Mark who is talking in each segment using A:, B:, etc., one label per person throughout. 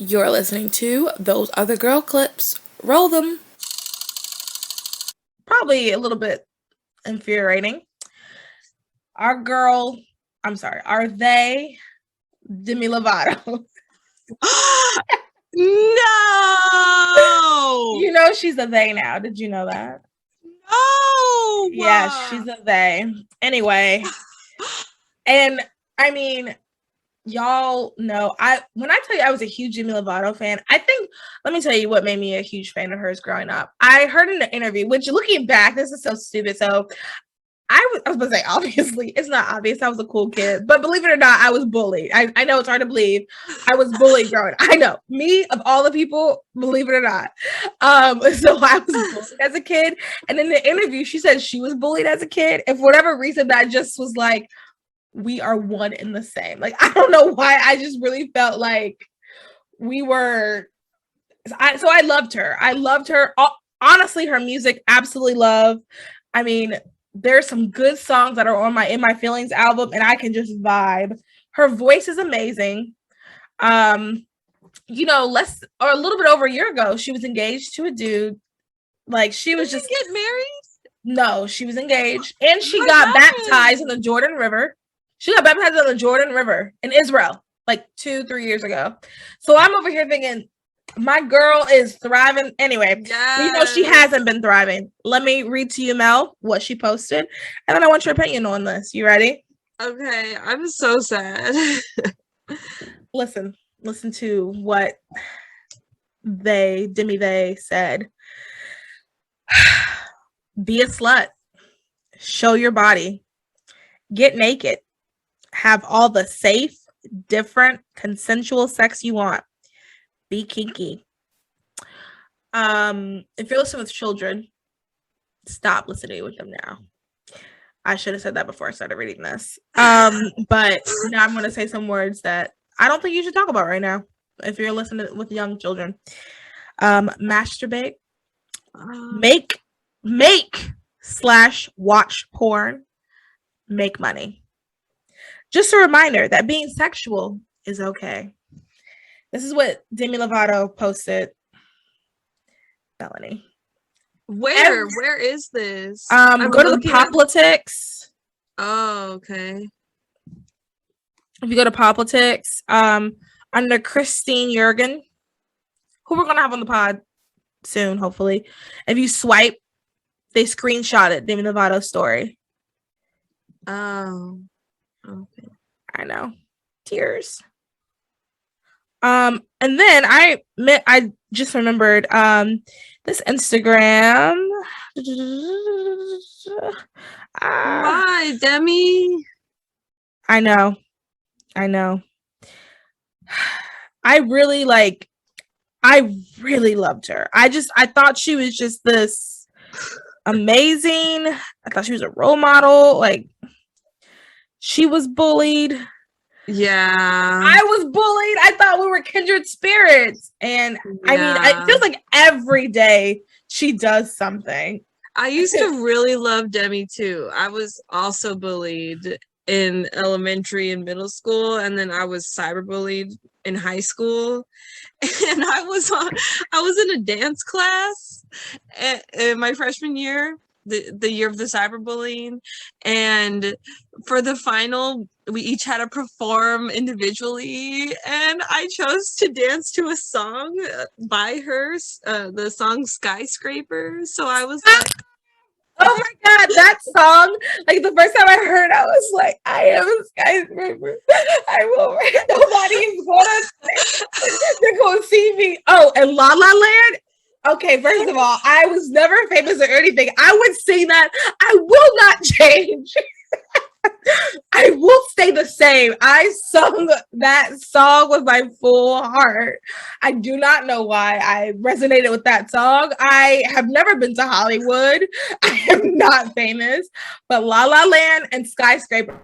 A: You're listening to Those Other Girl Clips. Roll them. Probably a little bit infuriating. Our they, Demi Lovato.
B: No!
A: You know she's a they now. Did you know that?
B: No!
A: Yeah, she's a they. Anyway. And I mean, y'all know when I tell you I was a huge Demi Lovato fan, let me tell you what made me a huge fan of hers growing up. I heard in an interview, which looking back, this is so stupid. So I was gonna say, obviously, it's not obvious. I was a cool kid, but believe it or not, I was bullied. I know it's hard to believe. I was bullied growing up. I know, me of all the people, believe it or not. So I was bullied as a kid, and in the interview, she said she was bullied as a kid, and for whatever reason, that just was like, we are one and the same. Like, I don't know why. I just really felt like we were. So I loved her. I loved her. Honestly, her music, absolutely love. I mean, there's some good songs that are on my In My Feelings album, and I can just vibe. Her voice is amazing. A little bit over a year ago, she was engaged to a dude. Like, she was just
B: get married.
A: No, she was engaged, and she got baptized in the Jordan River. She got baptized in the Jordan River in Israel, like 2-3 years ago. So I'm over here thinking, my girl is thriving. Anyway, she hasn't been thriving. Let me read to you, Mel, what she posted, and then I want your opinion on this. You ready?
B: Okay, I'm so sad.
A: Listen to what Demi said. Be a slut. Show your body. Get naked. Have all the safe, different, consensual sex you want. Be kinky. If you're listening with children, stop listening with them now. I should have said that before I started reading this. But now I'm going to say some words that I don't think you should talk about right now if you're listening with young children. Masturbate. Make/watch porn. Make money. Just a reminder that being sexual is okay. This is what Demi Lovato posted. Melanie.
B: Where is this?
A: Go to the Poplitics.
B: Oh, okay.
A: If you go to Poplitics, under Christine Jurgen, who we're gonna have on the pod soon, hopefully. If you swipe, they screenshotted Demi Lovato's story.
B: Oh, okay.
A: I know. Tears. And then I just remembered this Instagram.
B: Why, Demi?
A: I know. I really loved her. I thought she was just this amazing. I thought she was a role model. Like, she was bullied.
B: Yeah.
A: I was bullied. I thought we were kindred spirits. And I mean, it feels like every day she does something.
B: I used to really love Demi too. I was also bullied in elementary and middle school, and then I was cyberbullied in high school. And I was in a dance class in my freshman year, the year of the cyberbullying, and for the final we each had to perform individually, and I chose to dance to a song by her, the song Skyscraper. So I was like,
A: oh my god, that song, like the first time I heard, I was like, I am a skyscraper. I will. Nobody is they're gonna see me. Oh, and La La Land. Okay, first of all, I was never famous or anything. I would sing that. I will not change. I will stay the same. I sung that song with my full heart. I do not know why I resonated with that song. I have never been to Hollywood. I am not famous, but La La Land and Skyscraper.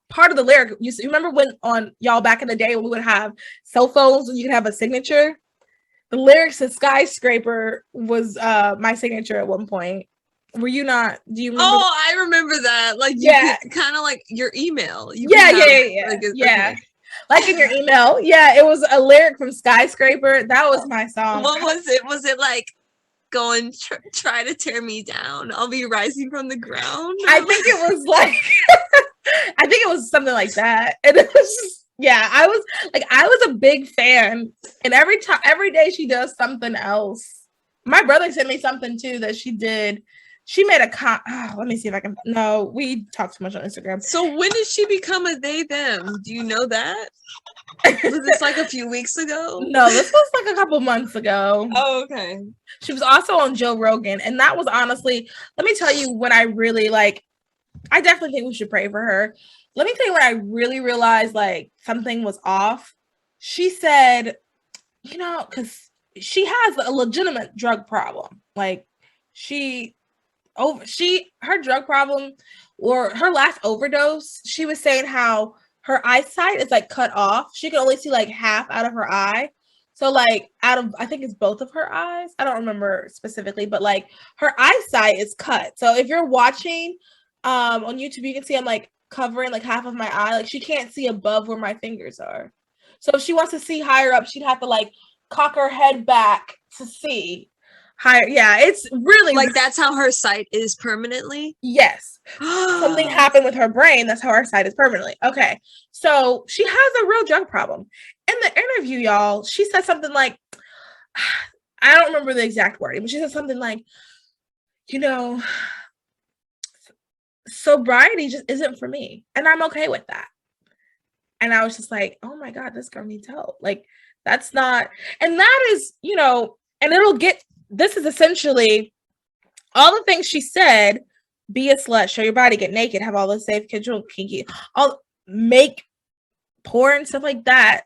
A: Part of the lyric, you remember when on y'all back in the day when we would have cell phones and you could have a signature? The lyrics to Skyscraper was my signature at one point. Were you not? Do you remember?
B: Oh, I remember that. Like, kind of like your email.
A: Yeah. Okay. Like in your email. Yeah, it was a lyric from Skyscraper. That was my song.
B: What was it? Was it like going try to tear me down? I'll be rising from the ground.
A: I think it was like I think it was something like that. And it was just, yeah, I was a big fan. And every day she does something else. My brother sent me something too that she did. She made let me see if I can. No, we talk too much on Instagram.
B: So when did she become a they them? Do you know that? Was this like a few weeks ago?
A: No, this was like a couple months ago.
B: Oh, okay.
A: She was also on Joe Rogan, and that was honestly, let me tell you when I really like. I definitely think we should pray for her. Let me tell you when I really realized like something was off. She said, you know, because she has a legitimate drug problem. Like her drug problem or her last overdose, she was saying how her eyesight is like cut off. She can only see like half out of her eye. So like out of, I think it's both of her eyes. I don't remember specifically, but like her eyesight is cut. So if you're watching on YouTube, you can see I'm like covering like half of my eye. Like she can't see above where my fingers are. So if she wants to see higher up, she'd have to like cock her head back to see higher. Yeah, it's really
B: like that's how her sight is permanently.
A: Yes. Something happened with her brain. That's how her sight is permanently. Okay. So she has a real drug problem. In the interview, y'all, she said something like, I don't remember the exact wording, but she said something like, you know, sobriety just isn't for me. And I'm okay with that. And I was just like, oh my God, this girl needs help. Like, that's not, and that is, you know, and this is essentially all the things she said: be a slut, show your body, get naked, have all the safe, control, kinky, all make porn, stuff like that.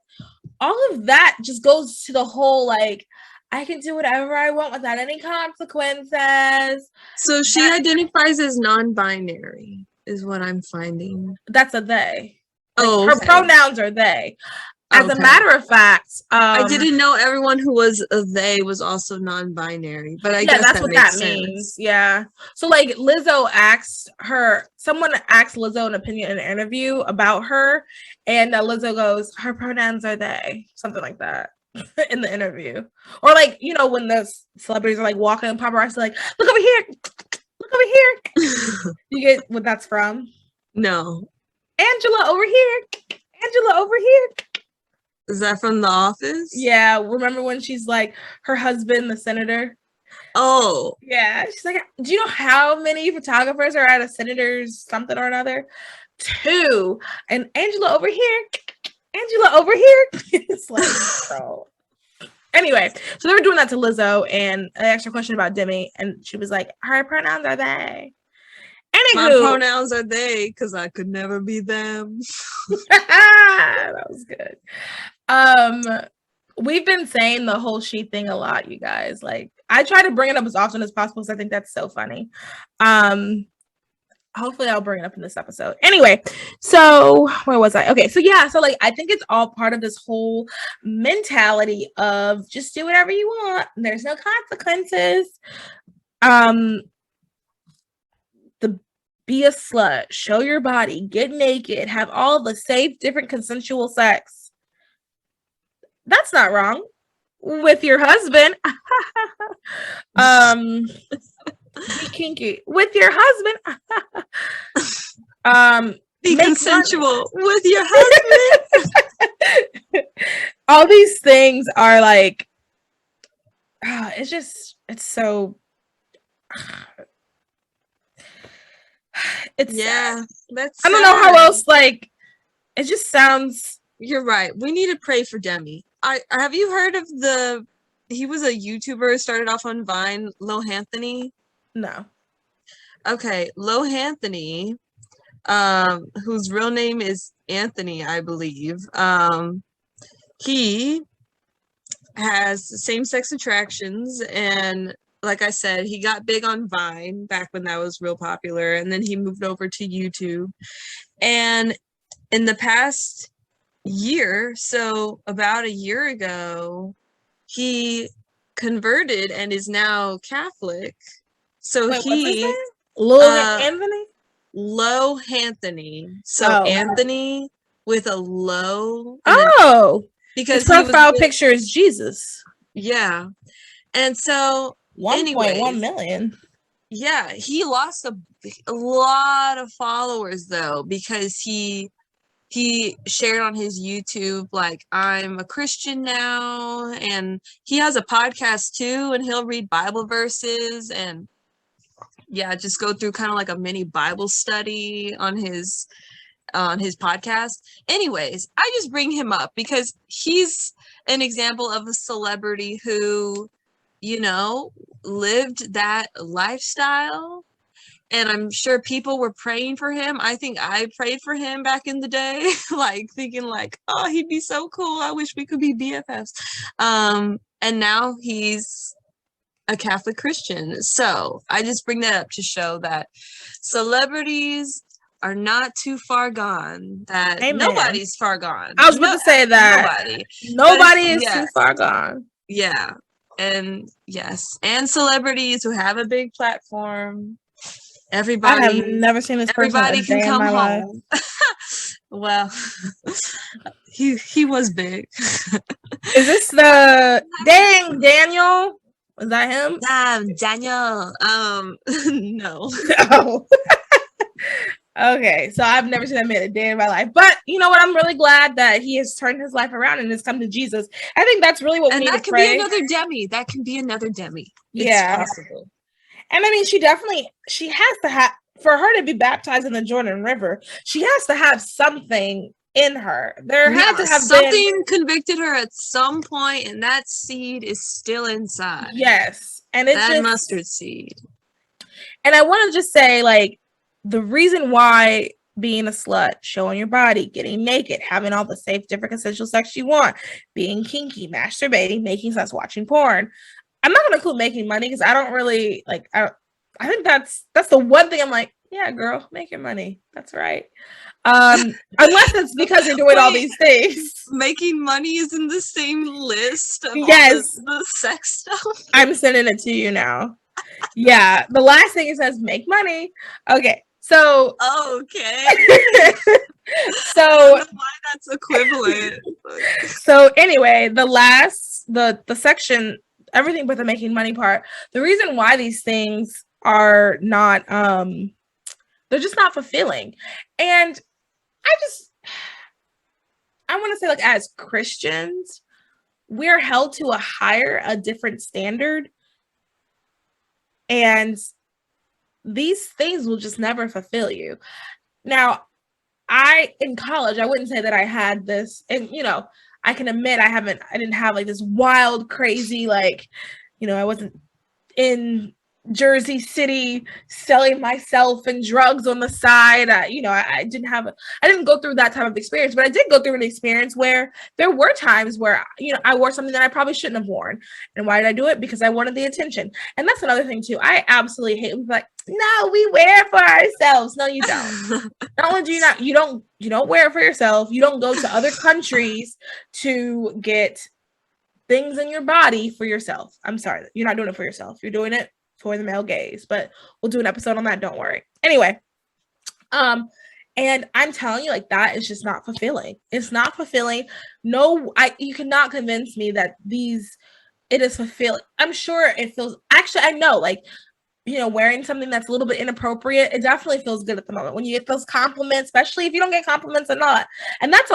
A: All of that just goes to the whole like, I can do whatever I want without any consequences.
B: So she identifies as non-binary, is what I'm finding.
A: That's a they. Like,
B: okay.
A: Her pronouns are they. As a matter of fact,
B: I didn't know everyone who was a they was also non-binary, but I guess that's what that means.
A: Yeah. So like someone asked Lizzo an opinion in an interview about her, and Lizzo goes, her pronouns are they, something like that in the interview. Or like, you know, when the celebrities are like walking and paparazzi like, look over here, look over here. You get what that's from?
B: No.
A: Angela over here. Angela over here.
B: Is that from The Office?
A: Yeah. Remember when she's like her husband, the senator?
B: Oh.
A: Yeah. She's like, do you know how many photographers are at a senator's something or another? 2. And Angela over here. Angela over here. It's like, oh. Anyway, so they were doing that to Lizzo, and I asked her a question about Demi, and she was like, her pronouns are they. Anywho,
B: my pronouns are they, because I could never be them.
A: That was good. We've been saying the whole she thing a lot, you guys. Like, I try to bring it up as often as possible because I think that's so funny. Hopefully I'll bring it up in this episode. Anyway, so where was I? Okay, so yeah, so like I think it's all part of this whole mentality of just do whatever you want. There's no consequences. Be a slut, show your body, get naked, have all the safe, different consensual sex. That's not wrong with your husband. Be kinky with your husband.
B: Be consensual with your husband.
A: All these things are like, it's so. It's
B: yeah,
A: I don't know how else, like, it just sounds.
B: You're right. We need to pray for Demi. Have you heard of he was a YouTuber, started off on Vine, Lohanthony?
A: No.
B: Okay, Lohanthony, whose real name is Anthony, I believe. He has same-sex attractions, and like I said, he got big on Vine back when that was real popular, and then he moved over to YouTube. And in the past year, so about a year ago, he converted and is now Catholic. So
A: Anthony?
B: Lohanthony. So Anthony with a low. And
A: Oh,
B: because
A: his
B: he was
A: profile picture is Jesus.
B: Yeah. And so
A: 1.1 million.
B: Yeah, he lost a lot of followers though, because he shared on his YouTube like, I'm a Christian now, and he has a podcast too, and he'll read Bible verses and just go through kind of like a mini Bible study on his podcast. Anyways, I just bring him up because he's an example of a celebrity who, lived that lifestyle. And I'm sure people were praying for him. I think I prayed for him back in the day, like thinking like, oh, he'd be so cool. I wish we could be BFFs. And now he's a Catholic Christian. So I just bring that up to show that celebrities are not too far gone, that
A: Amen.
B: Nobody's far gone.
A: I was about to say that. Nobody is too far gone.
B: Yeah. And yes. And celebrities who have a big platform. Everybody.
A: I have never seen this person a day in my home.
B: Well, he was big.
A: Is this the Daniel? Was that him?
B: Daniel. No.
A: Oh. Okay, so I've never seen that man a day in my life. But you know what? I'm really glad that he has turned his life around and has come to Jesus. I think that's really what we need to pray.
B: And that can be another Demi. That can be another Demi.
A: Yeah.
B: It's possible.
A: And I mean, she has to have, for her to be baptized in the Jordan River, she has to have something in her. There had to have
B: something convicted her at some point, and that seed is still inside.
A: Yes. And it's
B: that mustard seed.
A: And I want to just say, like, the reason why being a slut, showing your body, getting naked, having all the safe, different consensual sex you want, being kinky, masturbating, making sex, watching porn. I'm not going to include making money because I don't really like. I think that's the one thing I'm like, yeah, girl, make your money. That's right. Unless it's because you're doing all these things.
B: Making money is in the same list of
A: yes,
B: all the sex stuff.
A: I'm sending it to you now. Yeah, the last thing it says, make money. Okay, so
B: okay.
A: So
B: I don't know why that's equivalent.
A: So anyway, the section, everything but the making money part, the reason why these things are not they're just not fulfilling. And I want to say, like, as Christians, we're held to a different standard. And these things will just never fulfill you. Now, in college, I wouldn't say that I had this, and I can admit I didn't have like this wild, crazy, like, I wasn't in Jersey City selling myself and drugs on the side. I didn't go through that type of experience, but I did go through an experience where there were times where, I wore something that I probably shouldn't have worn. And why did I do it? Because I wanted the attention. And that's another thing too. I absolutely hate like, no, we wear it for ourselves. No, you don't. Not only do you don't wear it for yourself. You don't go to other countries to get things in your body for yourself. I'm sorry. You're not doing it for yourself. You're doing it for the male gaze, but we'll do an episode on that. Don't worry. Anyway, and I'm telling you, like, that is just not fulfilling. It's not fulfilling. No, you cannot convince me that it is fulfilling. I'm sure it feels, actually, I know, like, wearing something that's a little bit inappropriate, it definitely feels good at the moment when you get those compliments, especially if you don't get compliments a lot. And that's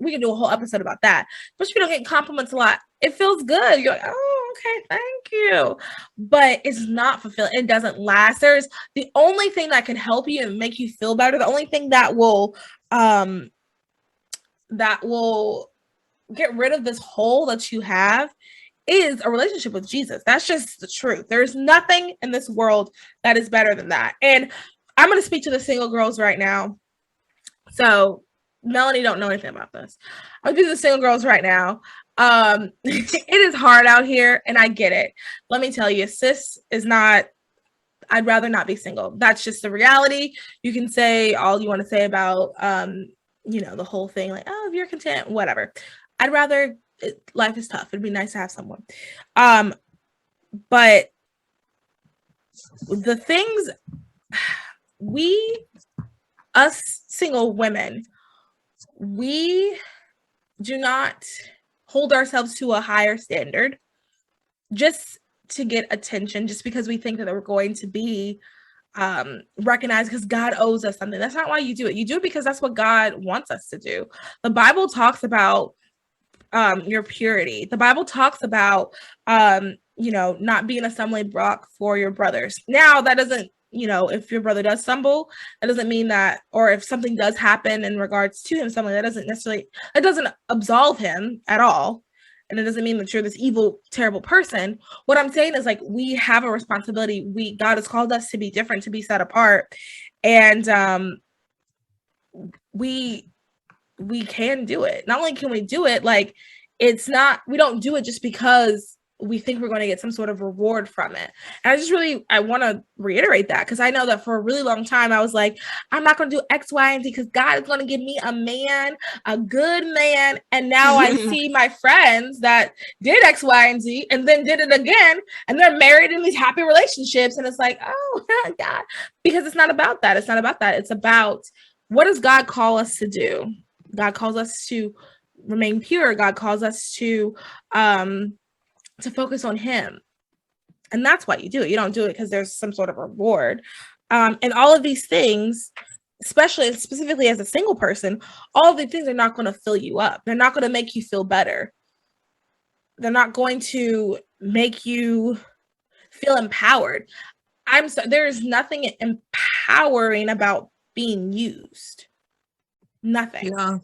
A: we can do a whole episode about that. But if you don't get compliments a lot, it feels good. You're like, oh, okay, thank you. But it's not fulfilling. It doesn't last. There's the only thing that can help you and make you feel better. The only thing that will get rid of this hole that you have is a relationship with Jesus. That's just the truth. There's nothing in this world that is better than that. And I'm going to speak to the single girls right now. So Melanie don't know anything about this. I'm going to the single girls right now. It is hard out here, and I get it. Let me tell you, I'd rather not be single. That's just the reality. You can say all you want to say about, the whole thing, like, oh, if you're content, whatever. I'd rather, life is tough. It'd be nice to have someone. But the things us single women, we do not hold ourselves to a higher standard just to get attention, just because we think that we're going to be recognized because God owes us something. That's not why you do it. You do it because that's what God wants us to do. The Bible talks about your purity. The Bible talks about not being a stumbling block for your brothers. Now that doesn't, if your brother does stumble, that doesn't mean that, or if something does happen in regards to him, something that doesn't absolve him at all. And it doesn't mean that you're this evil, terrible person. What I'm saying is, like, we have a responsibility. God has called us to be different, to be set apart. And we can do it. Not only can we do it, like, we don't do it just because we think we're going to get some sort of reward from it. And I want to reiterate that, because I know that for a really long time I was like, I'm not going to do X, Y, and Z because God is going to give me a man, a good man. And now I see my friends that did X, Y, and Z and then did it again, and they're married in these happy relationships. And it's like, oh my God, because it's not about that. It's not about that. It's about, what does God call us to do? God calls us to remain pure. God calls us to focus on him. And that's why you do it. You don't do it because there's some sort of reward. And all of these things, specifically as a single person, all of these things are not going to fill you up. They're not going to make you feel better. They're not going to make you feel empowered. There's nothing empowering about being used. Nothing.
B: Yeah.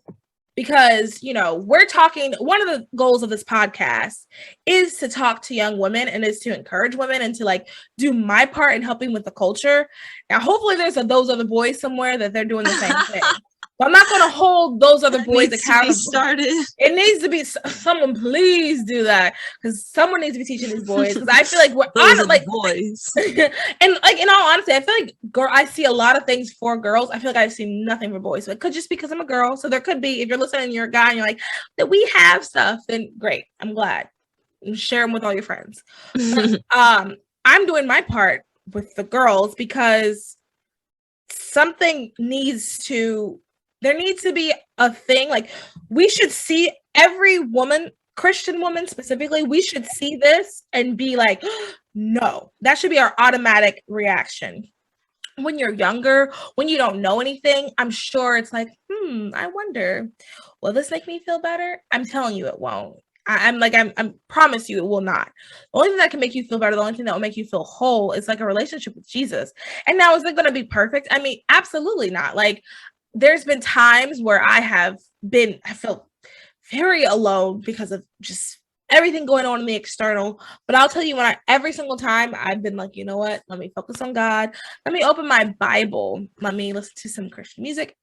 A: Because, we're talking, one of the goals of this podcast is to talk to young women, and is to encourage women, and to, like, do my part in helping with the culture. Now, hopefully there's those other boys somewhere that they're doing the same thing. But I'm not going to hold those other boys accountable. It needs to be someone. Please do that, because someone needs to be teaching these boys. Because I feel like we're on, like, boys. And, like, in all honesty, I feel like I see a lot of things for girls. I feel like I've seen nothing for boys. So it could just because I'm a girl. So there could be, if you're listening and you're a guy and you're like, that we have stuff, then great. I'm glad. Share them with all your friends. But, I'm doing my part with the girls, because there needs to be a thing. Like, we should see every woman, Christian woman specifically, we should see this and be like, no, that should be our automatic reaction. When you're younger, when you don't know anything, I'm sure it's like, I wonder, will this make me feel better? I'm telling you, it won't. I promise you, it will not. The only thing that can make you feel better, the only thing that will make you feel whole, is like a relationship with Jesus. And now, is it going to be perfect? I mean, absolutely not. Like, there's been times where I felt very alone because of just everything going on in the external. But I'll tell you, every single time I've been like, you know what? Let me focus on God. Let me open my Bible. Let me listen to some Christian music.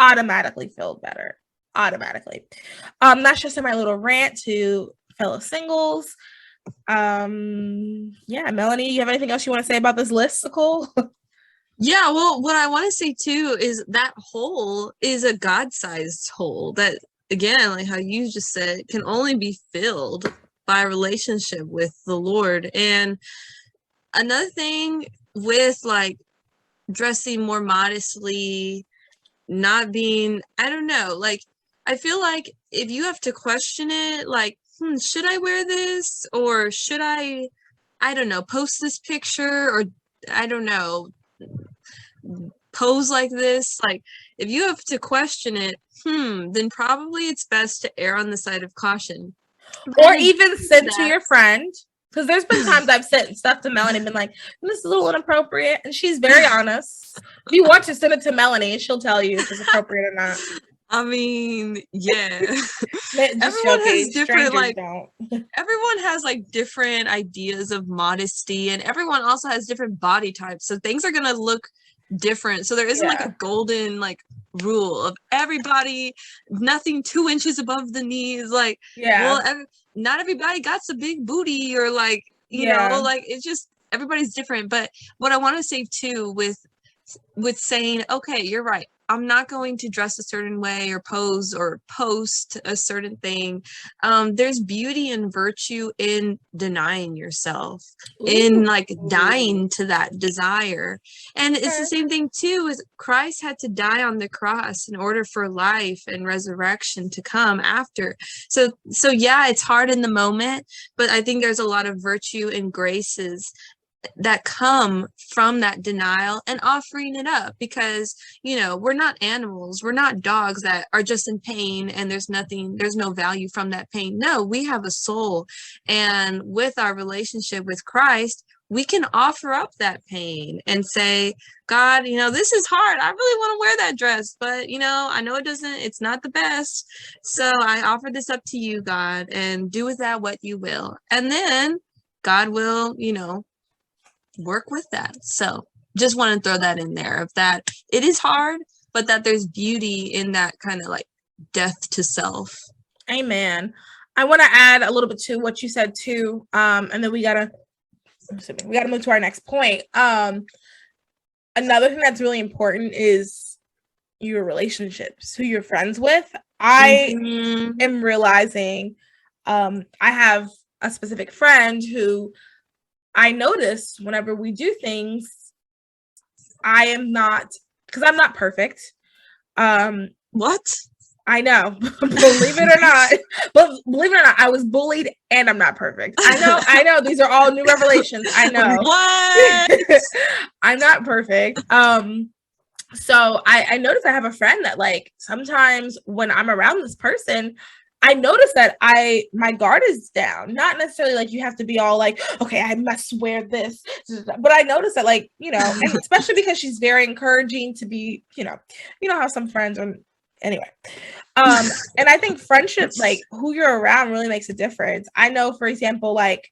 A: Automatically feel better. Automatically. That's just in my little rant to fellow singles. Yeah, Melanie, you have anything else you want to say about this list, Nicole?
B: Yeah, well, what I want to say too is that hole is a God-sized hole that, again, like how you just said, can only be filled by a relationship with the Lord. And another thing with, like, dressing more modestly, not being, I don't know, like, I feel like if you have to question it, like, should I wear this? Or should I don't know, post this picture? Or, I don't know, pose like this? Like, if you have to question it, then probably it's best to err on the side of caution.
A: Or even send to your friend. Because there's been times I've sent stuff to Melanie and been like, this is a little inappropriate. And she's very honest. If you want to send it to Melanie, she'll tell you if it's appropriate or not.
B: I mean, yeah. Everyone has different, like, everyone has, like, different ideas of modesty, and everyone also has different body types. So things are going to look different. So there isn't like a golden, like, rule of everybody, nothing 2 inches above the knees. Like, well, not everybody got a big booty, or, like, you know, like, it's just, everybody's different. But what I want to say too with saying, okay, you're right, I'm not going to dress a certain way or pose or post a certain thing. There's beauty and virtue in denying yourself, in like dying to that desire. And it's the same thing too, is Christ had to die on the cross in order for life and resurrection to come after. So yeah, it's hard in the moment, but I think there's a lot of virtue and graces that come from that denial and offering it up, because we're not animals, we're not dogs that are just in pain and there's no value from that pain. No, we have a soul, and with our relationship with Christ, we can offer up that pain and say, God, this is hard, I really want to wear that dress, but I know it's not the best, so I offer this up to you, God, and do with that what you will. And then God will work with that. So just want to throw that in there, of that it is hard, but that there's beauty in that kind of like death to self.
A: Amen. I want to add a little bit to what you said too, and then we gotta move to our next point. Another thing that's really important is your relationships, who you're friends with. I am realizing I have a specific friend who I notice whenever we do things, I'm not perfect.
B: What?
A: I know. Believe it or not, I was bullied and I'm not perfect. I know. These are all new revelations. I know.
B: What?
A: I'm not perfect. So I notice I have a friend that like sometimes when I'm around this person, I notice that my guard is down. Not necessarily like you have to be all like, okay, I must wear this. But I notice that like, and especially because she's very encouraging to be, you know how some friends are anyway. And I think friendship, like who you're around really makes a difference. I know, for example, like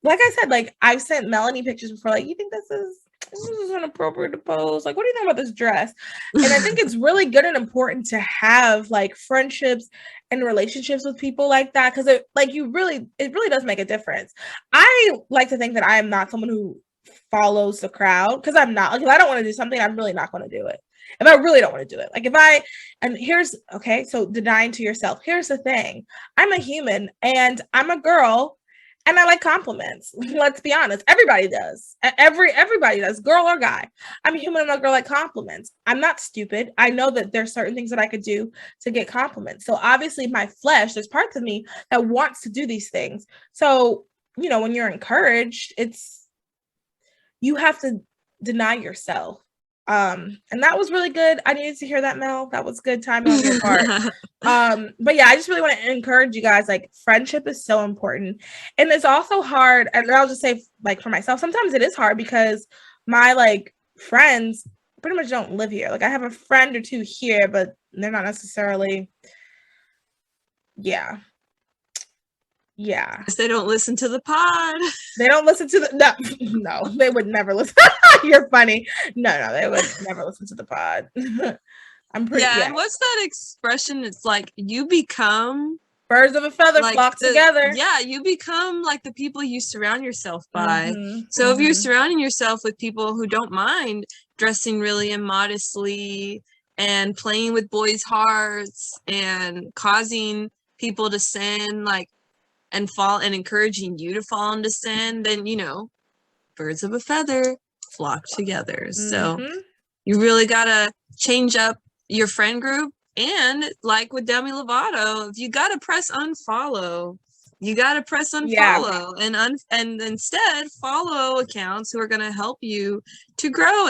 A: I said, like I've sent Melanie pictures before, like, you think this is inappropriate to pose? Like, what do you think about this dress? And I think it's really good and important to have like friendships and relationships with people like that, because it really does make a difference. I like to think that I am not someone who follows the crowd, because I'm not. Like, if I don't want to do something, I'm really not going to do it. If I really don't want to do it, like so denying to yourself. Here's the thing: I'm a human and I'm a girl. And I like compliments. Let's be honest. Everybody does. Everybody does, girl or guy. I'm a human and a girl like compliments. I'm not stupid. I know that there's certain things that I could do to get compliments. So obviously my flesh, there's parts of me that wants to do these things. So, when you're encouraged, you have to deny yourself. And that was really good. I needed to hear that, Mel. That was good timing on your part. But yeah, I just really want to encourage you guys, like friendship is so important. And it's also hard, and I'll just say like for myself, sometimes it is hard because my like friends pretty much don't live here. Like I have a friend or two here, but they're not necessarily yeah.
B: They don't listen to the pod.
A: They don't listen to no, they would never listen. You're funny. No, they would never listen to the pod. I'm pretty.
B: Yeah, and what's that expression? It's like you become
A: birds of a feather flock together.
B: Yeah, you become like the people you surround yourself by. So if you're surrounding yourself with people who don't mind dressing really immodestly and playing with boys' hearts and causing people to sin, like, and fall, and encouraging you to fall into sin, then birds of a feather flock together. So you really gotta change up your friend group. And like with Demi Lovato, you gotta press unfollow. And instead follow accounts who are gonna help you to grow